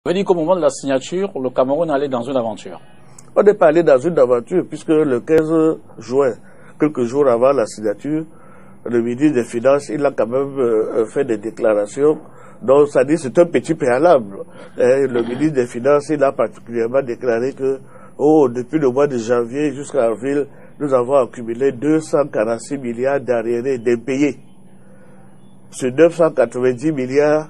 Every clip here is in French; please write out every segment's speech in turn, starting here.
Vous avez dit qu'au moment de la signature, le Cameroun allait dans une aventure. On n'est pas allé dans une aventure puisque le 15 juin, quelques jours avant la signature, le ministre des Finances, il a quand même fait des déclarations. Donc, ça dit c'est un petit préalable. Et le ministre des Finances, il a particulièrement déclaré que, depuis le mois de janvier jusqu'à avril, nous avons accumulé 246 milliards d'arriérés d'impayés. Sur 990 milliards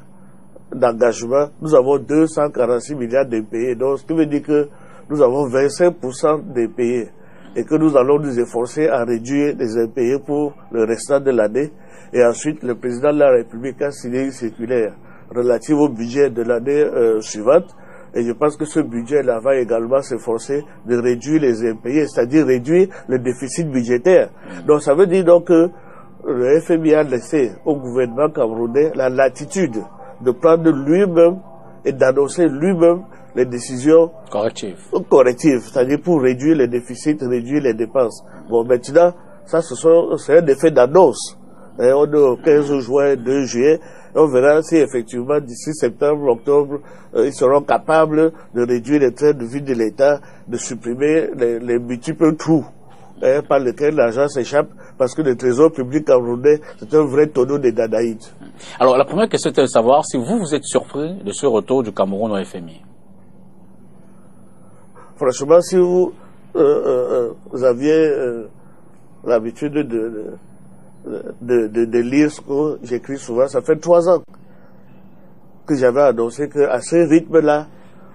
d'engagement, nous avons 246 milliards d'impayés. Donc, ce qui veut dire que nous avons 25% d'impayés et que nous allons nous efforcer à réduire les impayés pour le restant de l'année. Et ensuite, le président de la République a signé une circulaire relative au budget de l'année suivante. Et je pense que ce budget-là va également s'efforcer de réduire les impayés, c'est-à-dire réduire le déficit budgétaire. Donc, ça veut dire donc que le FMI a laissé au gouvernement camerounais la latitude de prendre lui-même et d'annoncer lui-même les décisions correctives, c'est-à-dire pour réduire les déficits, réduire les dépenses. Bon, maintenant, ça, c'est un effet d'annonce. On est au 15 juin, 2 juillet. On verra si effectivement, d'ici septembre, octobre, ils seront capables de réduire les trains de vie de l'État, de supprimer les multiples trous par lesquels l'argent s'échappe, parce que le trésor public camerounais, c'est un vrai tonneau de dadaïdes. Alors, la première question était de savoir si vous êtes surpris de ce retour du Cameroun au FMI. Franchement, si vous aviez l'habitude de lire ce que j'écris souvent, ça fait 3 ans que j'avais annoncé qu'à ce rythme-là,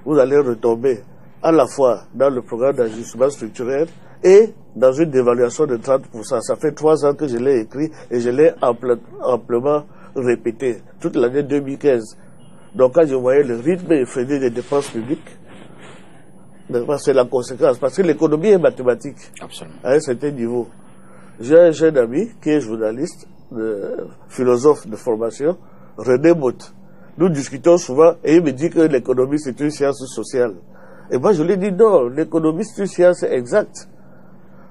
vous allez retomber à la fois dans le programme d'ajustement structurel et dans une dévaluation de 30%. Ça fait 3 ans que je l'ai écrit et je l'ai amplement répété toute l'année 2015. Donc quand je voyais le rythme effréné des dépenses publiques, c'est la conséquence, parce que l'économie est mathématique. Absolument. À un certain niveau. J'ai un jeune ami qui est journaliste, philosophe de formation, René Motte. Nous discutons souvent et il me dit que l'économie c'est une science sociale. Et moi je lui dis non, l'économie c'est une science exacte.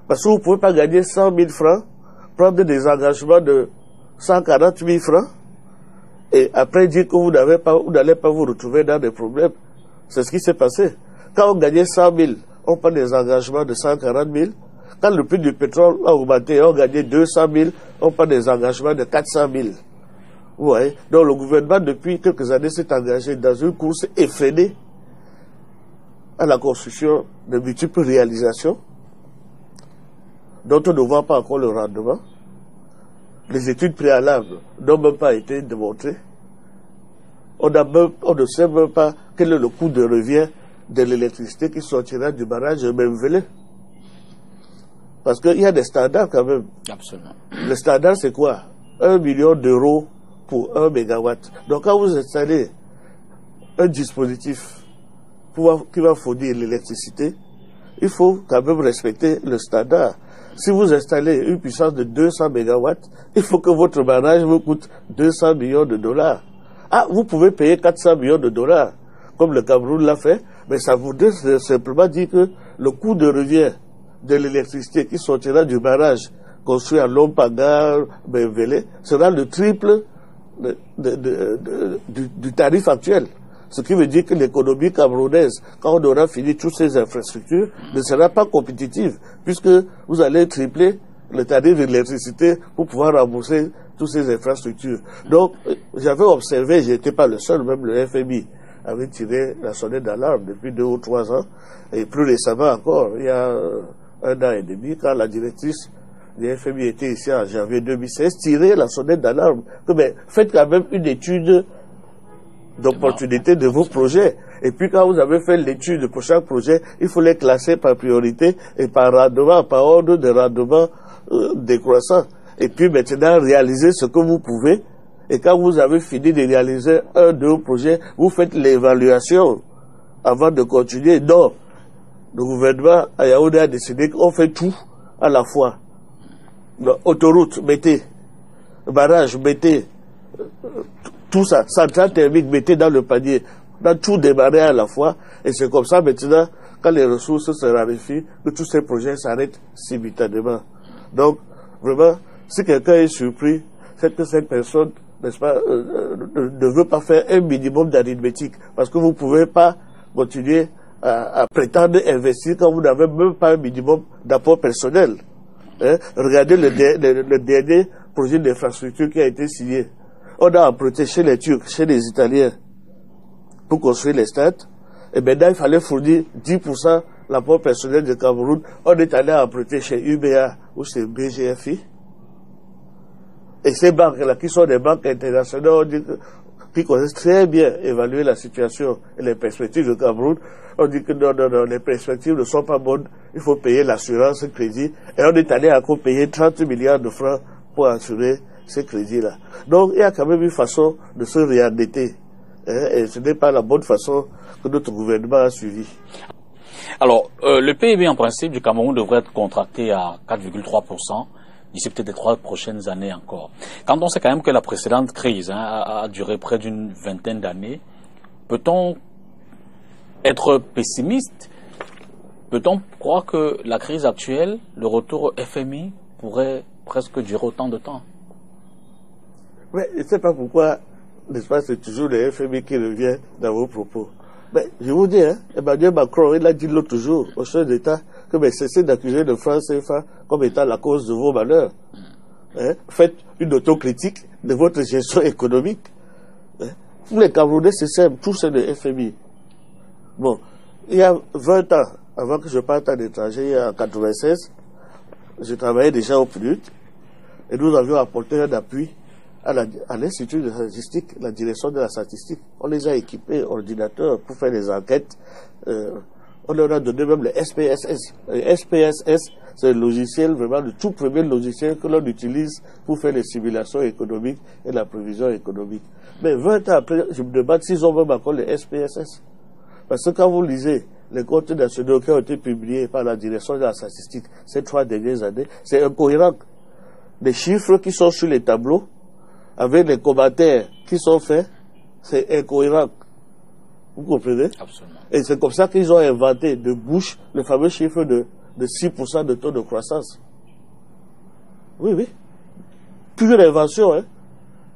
Parce que vous ne pouvez pas gagner 100 000 francs, prendre des engagements de 140 000 francs et après dire que vous n'allez pas vous retrouver dans des problèmes. C'est ce qui s'est passé. Quand on gagnait 100 000, on prend des engagements de 140 000. Quand le prix du pétrole a augmenté, on gagnait 200 000, on prend des engagements de 400 000. Vous voyez? Donc le gouvernement, depuis quelques années, s'est engagé dans une course effrénée à la construction de multiples réalisations dont on ne voit pas encore le rendement. Les études préalables n'ont même pas été démontrées. On ne sait même pas quel est le coût de revient de l'électricité qui sortira du barrage de Memvele. Parce qu'il y a des standards quand même. Absolument. Le standard, c'est quoi? 1 million d'euros pour 1 mégawatt. Donc quand vous installez un dispositif qui va fournir l'électricité, il faut quand même respecter le standard. Si vous installez une puissance de 200 mégawatts, il faut que votre barrage vous coûte 200 millions de dollars. Ah, vous pouvez payer 400 millions de dollars, comme le Cameroun l'a fait, mais ça voudrait simplement dire que le coût de revient de l'électricité qui sortira du barrage construit à Lompaga, Benvele, sera le triple du tarif actuel. Ce qui veut dire que l'économie camerounaise, quand on aura fini toutes ces infrastructures, ne sera pas compétitive, puisque vous allez tripler le tarif de l'électricité pour pouvoir rembourser toutes ces infrastructures. Donc, j'avais observé, je n'étais pas le seul, même le FMI avait tiré la sonnette d'alarme depuis 2 ou 3 ans, et plus récemment encore, il y a 1 an et demi, quand la directrice du FMI était ici en janvier 2016, tirait la sonnette d'alarme, que mais faites quand même une étude d'opportunité de vos projets. Et puis quand vous avez fait l'étude pour chaque projet, il faut les classer par priorité et par rendement, par ordre de rendement décroissant. Et puis maintenant, réaliser ce que vous pouvez. Et quand vous avez fini de réaliser 1 de vos projets, vous faites l'évaluation avant de continuer. Non, le gouvernement à Yaoundé a décidé qu'on fait tout à la fois. Autoroute, mettez. Barrage, mettez. Tout ça, centrale thermique, mettez dans le panier. Dans tout démarrer à la fois. Et c'est comme ça maintenant, quand les ressources se raréfient, que tous ces projets s'arrêtent simultanément. Donc, vraiment, si quelqu'un est surpris, c'est que cette personne n'est-ce pas, ne veut pas faire un minimum d'arithmétique. Parce que vous ne pouvez pas continuer à prétendre investir quand vous n'avez même pas un minimum d'apport personnel. Hein? Regardez le dernier projet d'infrastructure qui a été signé. On a emprunté chez les Turcs, chez les Italiens, pour construire les stades. Et maintenant, il fallait fournir 10% l'apport personnel du Cameroun. On est allé emprunter chez UBA ou chez BGFI. Et ces banques-là, qui sont des banques internationales, qui connaissent très bien évaluer la situation et les perspectives du Cameroun, on dit que non, les perspectives ne sont pas bonnes, il faut payer l'assurance crédit. Et on est allé encore payer 30 milliards de francs pour assurer ces crédits-là. Donc, il y a quand même une façon de se réendetter. Hein, et ce n'est pas la bonne façon que notre gouvernement a suivi. Alors, le PIB en principe du Cameroun devrait être contracté à 4,3%. D'ici peut-être les 3 prochaines années encore. Quand on sait quand même que la précédente crise a duré près d'une vingtaine d'années, peut-on être pessimiste? Peut-on croire que la crise actuelle, le retour au FMI, pourrait presque durer autant de temps? Mais je ne sais pas pourquoi, n'est-ce pas, c'est toujours le FMI qui revient dans vos propos. Mais je vous dis, hein, Emmanuel Macron, il a dit l'autre jour au chef d'État que cessez d'accuser le franc CFA comme étant la cause de vos malheurs. Hein? Faites une autocritique de votre gestion économique. Hein? Pour les Camerounais, c'est simple, tout c'est le FMI. Bon, il y a 20 ans, avant que je parte à l'étranger, en 1996, je travaillais déjà au PNUD et nous avions apporté un appui à l'Institut de statistique, la direction de la statistique. On les a équipés ordinateurs pour faire des enquêtes. On leur a donné même le SPSS. Le SPSS, c'est le logiciel, vraiment le tout premier logiciel que l'on utilise pour faire les simulations économiques et la prévision économique. Mais 20 ans après, je me demande s'ils ont même encore le SPSS. Parce que quand vous lisez les comptes nationaux qui ont été publiés par la direction de la statistique ces 3 dernières années, c'est incohérent. Les chiffres qui sont sur les tableaux, avec les commentaires qui sont faits, c'est incohérent. Vous comprenez? Absolument. Et c'est comme ça qu'ils ont inventé de bouche le fameux chiffre de 6% de taux de croissance. Oui, oui. Pure invention, hein.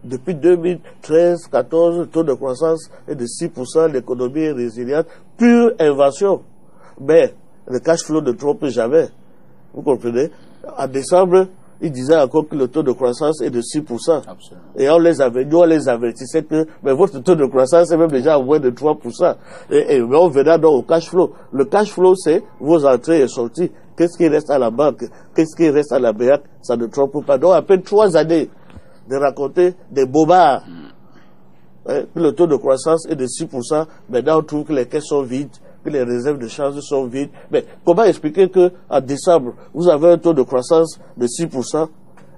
Depuis 2013-14, le taux de croissance est de 6%, l'économie est résiliente. Pure invention. Mais le cash flow ne trompe jamais. Vous comprenez? En décembre, ils disaient encore que le taux de croissance est de 6%. Absolument. Et nous, on les avertissait que mais votre taux de croissance est même déjà à moins de 3%. Et on verra donc au cash flow. Le cash flow, c'est vos entrées et sorties. Qu'est-ce qui reste à la banque? Qu'est-ce qui reste à la BEAC? Ça ne trompe pas. Donc, après 3 années de raconter des bobards, que le taux de croissance est de 6%, maintenant on trouve que les caisses sont vides, que les réserves de change sont vides. Mais comment expliquer qu'en décembre, vous avez un taux de croissance de 6%,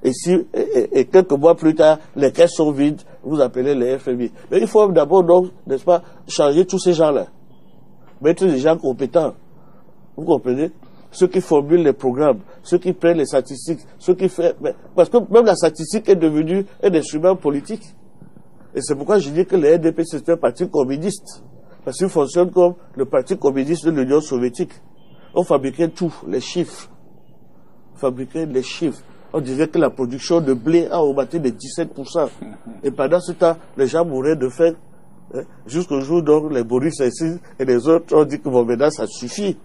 et quelques mois plus tard, les caisses sont vides, vous appelez les FMI. Mais il faut d'abord, donc, n'est-ce pas, changer tous ces gens-là. Mettre des gens compétents. Vous comprenez? Ceux qui formulent les programmes, ceux qui prennent les statistiques, ceux qui font... Parce que même la statistique est devenue un instrument politique. Et c'est pourquoi je dis que le NDP, c'est un parti communiste. Parce qu'il fonctionne comme le parti communiste de l'Union soviétique. On fabriquait tout, les chiffres. On fabriquait les chiffres. On disait que la production de blé a augmenté de 17%. Et pendant ce temps, les gens mouraient de faim. Hein, jusqu'au jour où les Boris et les autres ont dit que bon, maintenant ça suffit.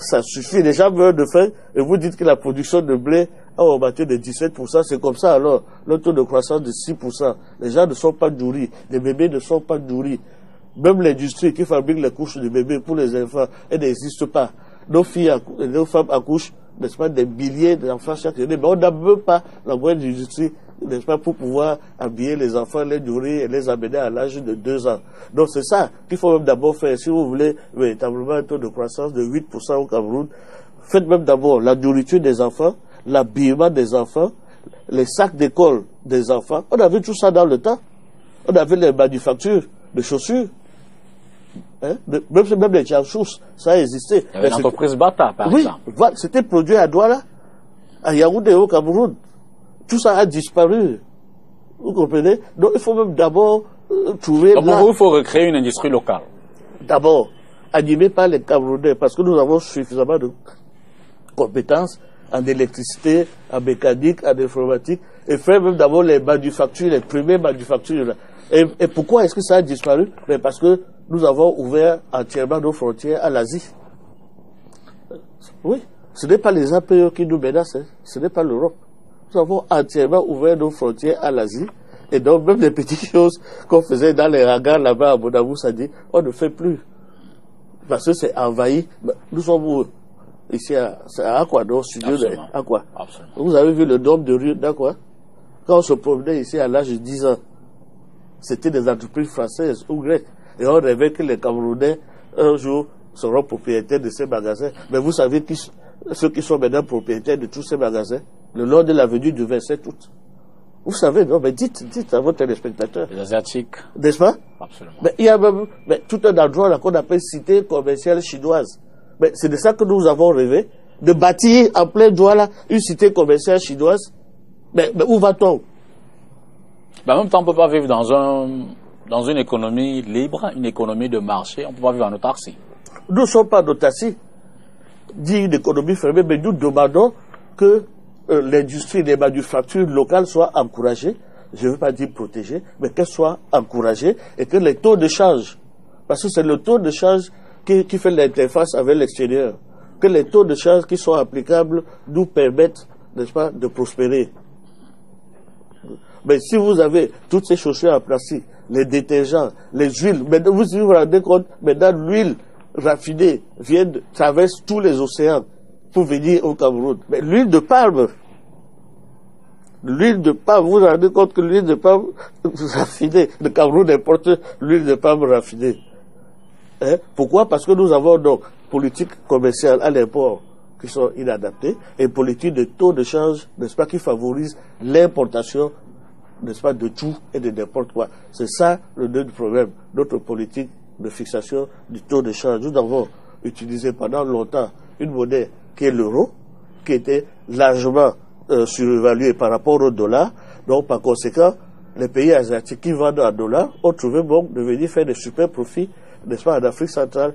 Ça suffit, les gens meurent de faim et vous dites que la production de blé a augmenté de 17%, c'est comme ça alors, le taux de croissance de 6%. Les gens ne sont pas nourris, les bébés ne sont pas nourris. Même l'industrie qui fabrique les couches de bébés pour les enfants, elle n'existe pas. Nos filles, nos femmes accouchent, n'est-ce pas, des milliers d'enfants chaque année, mais on n'a même pas la moindre industrie, n'est-ce pas, pour pouvoir habiller les enfants, les nourrir et les amener à l'âge de 2 ans. Donc c'est ça qu'il faut même d'abord faire. Si vous voulez véritablement un taux de croissance de 8% au Cameroun, faites même d'abord la nourriture des enfants, l'habillement des enfants, les sacs d'école des enfants. On avait tout ça dans le temps. On avait les manufactures de chaussures. Hein? Même les charchous, ça a existé. Il y avait l'entreprise Bata, par exemple. Oui, c'était produit à Douala, à Yaoundé, au Cameroun. Tout ça a disparu. Vous comprenez? Donc il faut même d'abord trouver... Donc pour vous, il faut recréer une industrie locale. D'abord, animée par les Camerounais, parce que nous avons suffisamment de compétences en électricité, en mécanique, en informatique. et faire même d'abord les manufactures, les premières manufactures. Et pourquoi est-ce que ça a disparu? Mais parce que nous avons ouvert entièrement nos frontières à l'Asie. Oui, ce n'est pas les APE qui nous menacent, hein. Ce n'est pas l'Europe. Nous avons entièrement ouvert nos frontières à l'Asie. Et donc, même les petites choses qu'on faisait dans les hangars là-bas à Bonavou, ça dit, on ne fait plus. Parce que c'est envahi. Nous sommes où? Ici à Aqua, dans le studio de Aqua. Vous avez vu le nombre de rues d'Aqua? Quand on se promenait ici à l'âge de 10 ans, c'était des entreprises françaises ou grecques. Et on rêvait que les Camerounais, un jour, seront propriétaires de ces magasins. Mais vous savez ceux qui sont maintenant propriétaires de tous ces magasins, le long de l'avenue du 27 août. Vous savez, non, mais dites à vos téléspectateurs. Les Asiatiques. N'est-ce pas? Absolument. Mais il y a même tout un endroit là qu'on appelle cité commerciale chinoise. Mais c'est de ça que nous avons rêvé, de bâtir en plein droit là une cité commerciale chinoise. Mais où va-t-on? En même temps, on ne peut pas vivre dans une économie libre, une économie de marché. On ne peut pas vivre en autarcie. Nous ne sommes pas en autarcie. Dit une économie fermée, mais nous demandons que l'industrie des manufactures locales soient encouragées. Je ne veux pas dire protégées, mais qu'elles soient encouragées et que les taux de change, parce que c'est le taux de change qui fait l'interface avec l'extérieur, que les taux de change qui sont applicables nous permettent, n'est-ce pas, de prospérer. Mais si vous avez toutes ces chaussures en plastique, les détergents, les huiles, mais vous vous rendez compte, maintenant l'huile raffinée traverse tous les océans pour venir au Cameroun. Mais l'huile de palme, vous vous rendez compte que l'huile de palme raffinée, le Cameroun importe l'huile de palme raffinée. Hein? Pourquoi? Parce que nous avons donc politique commerciale à l'import qui sont inadaptées et politique de taux de change, n'est-ce pas, qui favorise l'importation, n'est-ce pas, de tout et de n'importe quoi. C'est ça le nœud du problème. Notre politique de fixation du taux de change. Nous avons utilisé pendant longtemps une monnaie qui est l'euro, qui était largement surévaluée par rapport au dollar. Donc, par conséquent, les pays asiatiques qui vendent en dollars ont trouvé bon de venir faire des super profits, n'est-ce pas, en Afrique centrale